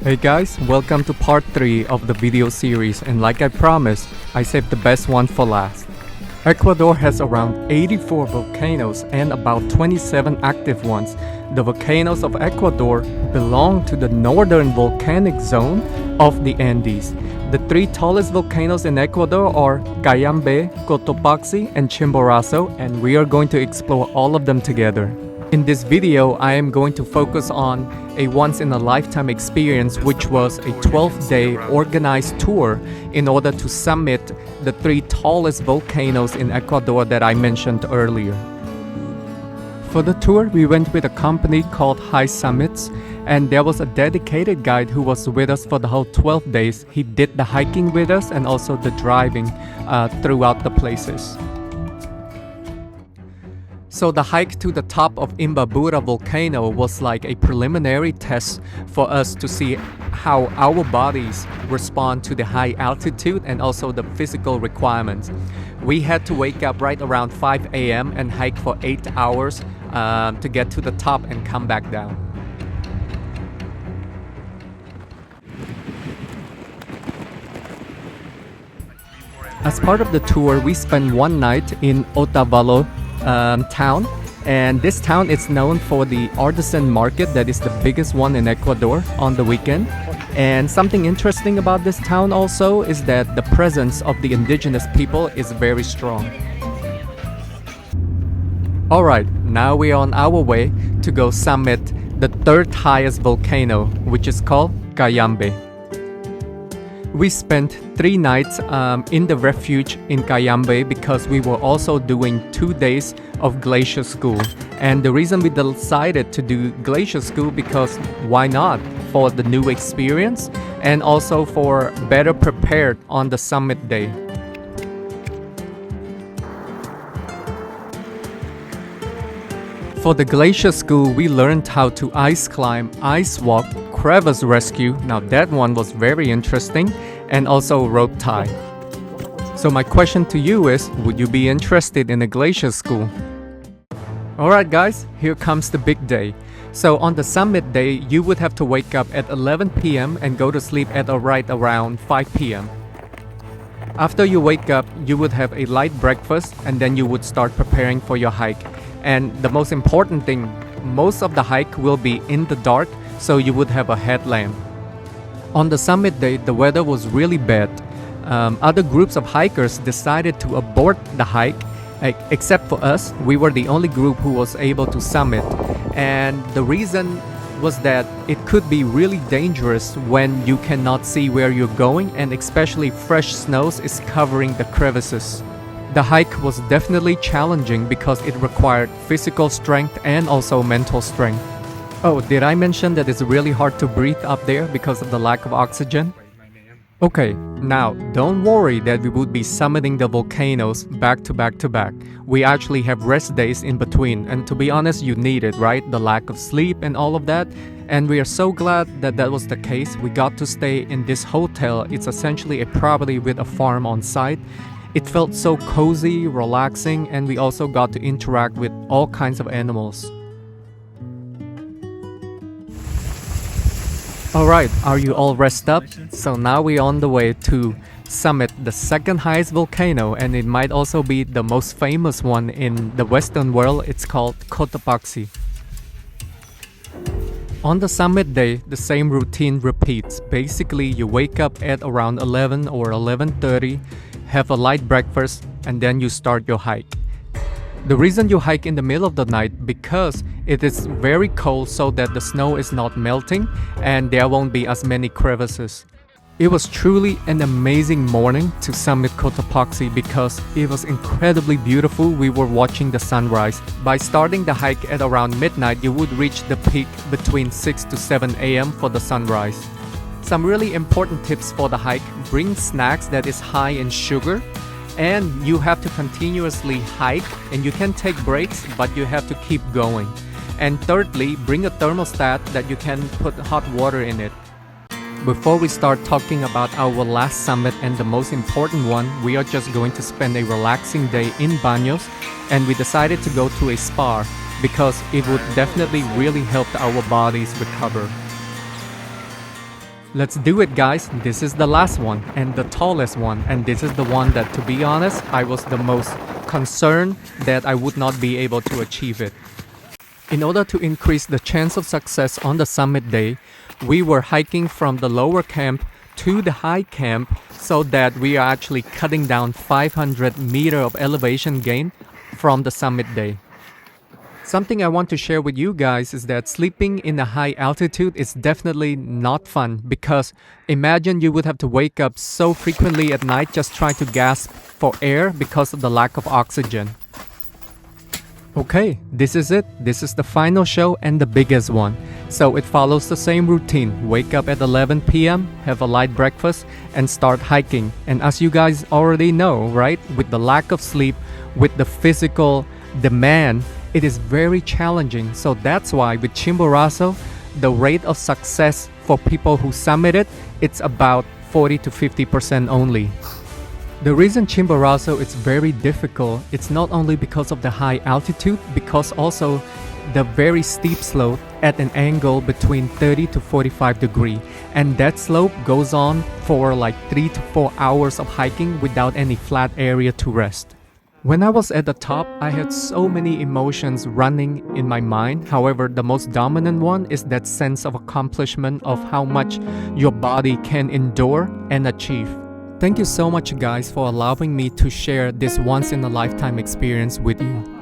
Hey guys, welcome to part 3 of the video series, and like I promised, I saved the best one for last. Ecuador has around 84 volcanoes and about 27 active ones. The volcanoes of Ecuador belong to the northern volcanic zone of the Andes. The 3 tallest volcanoes in Ecuador are Cayambe, Cotopaxi, and Chimborazo, and we are going to explore all of them together. In this video, I am going to focus on a once-in-a-lifetime experience, which was a 12-day organized tour in order to summit the 3 tallest volcanoes in Ecuador that I mentioned earlier. For the tour, we went with a company called High Summits, and there was a dedicated guide who was with us for the whole 12 days. He did the hiking with us and also the driving throughout the places. So the hike to the top of Imbabura volcano was like a preliminary test for us to see how our bodies respond to the high altitude and also the physical requirements. We had to wake up right around 5 a.m. and hike for 8 hours to get to the top and come back down. As part of the tour, we spent one night in Otavalo town, and this town is known for the artisan market that is the biggest one in Ecuador on the weekend. And something interesting about this town also is that the presence of the indigenous people is very strong. Alright, now we are on our way to go summit the 3rd highest volcano, which is called Cayambe. We spent 3 nights in the refuge in Cayambe because we were also doing 2 days of glacier school. And the reason we decided to do glacier school, because why not? For the new experience and also for better prepared on the summit day. For the glacier school, we learned how to ice climb, ice walk, crevasse rescue. Now that one was very interesting, and also rope tie. So my question to you is, would you be interested in a glacier school? Alright guys, here comes the big day. So on the summit day, you would have to wake up at 11 p.m. and go to sleep at right around 5 p.m. After you wake up, you would have a light breakfast and then you would start preparing for your hike. And the most important thing, most of the hike will be in the dark, so you would have a headlamp. On the summit day, the weather was really bad. Other groups of hikers decided to abort the hike, except for us. We were the only group who was able to summit. And the reason was that it could be really dangerous when you cannot see where you're going, and especially fresh snows is covering the crevices. The hike was definitely challenging because it required physical strength and also mental strength. Oh, did I mention that it's really hard to breathe up there because of the lack of oxygen? Okay, now don't worry that we would be summiting the volcanoes back to back to back. We actually have rest days in between, and to be honest, you need it, right? The lack of sleep and all of that. And we are so glad that that was the case. We got to stay in this hotel. It's essentially a property with a farm on site. It felt so cozy, relaxing, and we also got to interact with all kinds of animals. Alright, are you all rested up? So now we're on the way to summit the 2nd highest volcano, and it might also be the most famous one in the Western world. It's called Cotopaxi. On the summit day, the same routine repeats. Basically, you wake up at around 11 or 11:30, have a light breakfast, and then you start your hike. The reason you hike in the middle of the night, because it is very cold so that the snow is not melting and there won't be as many crevices. It was truly an amazing morning to summit Cotopaxi because it was incredibly beautiful. We were watching the sunrise. By starting the hike at around midnight, you would reach the peak between 6 to 7 a.m. for the sunrise. Some really important tips for the hike: bring snacks that is high in sugar, and you have to continuously hike, and you can take breaks, but you have to keep going. And thirdly, bring a thermostat that you can put hot water in it. Before we start talking about our last summit and the most important one, we are just going to spend a relaxing day in Baños, and we decided to go to a spa because it would definitely really help our bodies recover. Let's do it, guys. This is the last one and the tallest one, and this is the one that, to be honest, I was the most concerned that I would not be able to achieve it. In order to increase the chance of success on the summit day, we were hiking from the lower camp to the high camp so that we are actually cutting down 500 meter of elevation gain from the summit day. Something I want to share with you guys is that sleeping in a high altitude is definitely not fun, because imagine you would have to wake up so frequently at night just trying to gasp for air because of the lack of oxygen. Okay, this is it. This is the final show and the biggest one. So it follows the same routine. Wake up at 11 p.m., have a light breakfast, and start hiking. And as you guys already know, right, with the lack of sleep, with the physical demand, it is very challenging. So that's why with Chimborazo, the rate of success for people who summit it, it's about 40 to 50% only. The reason Chimborazo is very difficult, it's not only because of the high altitude, because also the very steep slope at an angle between 30 to 45 degrees. And that slope goes on for like 3 to 4 hours of hiking without any flat area to rest. When I was at the top, I had so many emotions running in my mind. However, the most dominant one is that sense of accomplishment of how much your body can endure and achieve. Thank you so much, guys, for allowing me to share this once-in-a-lifetime experience with you.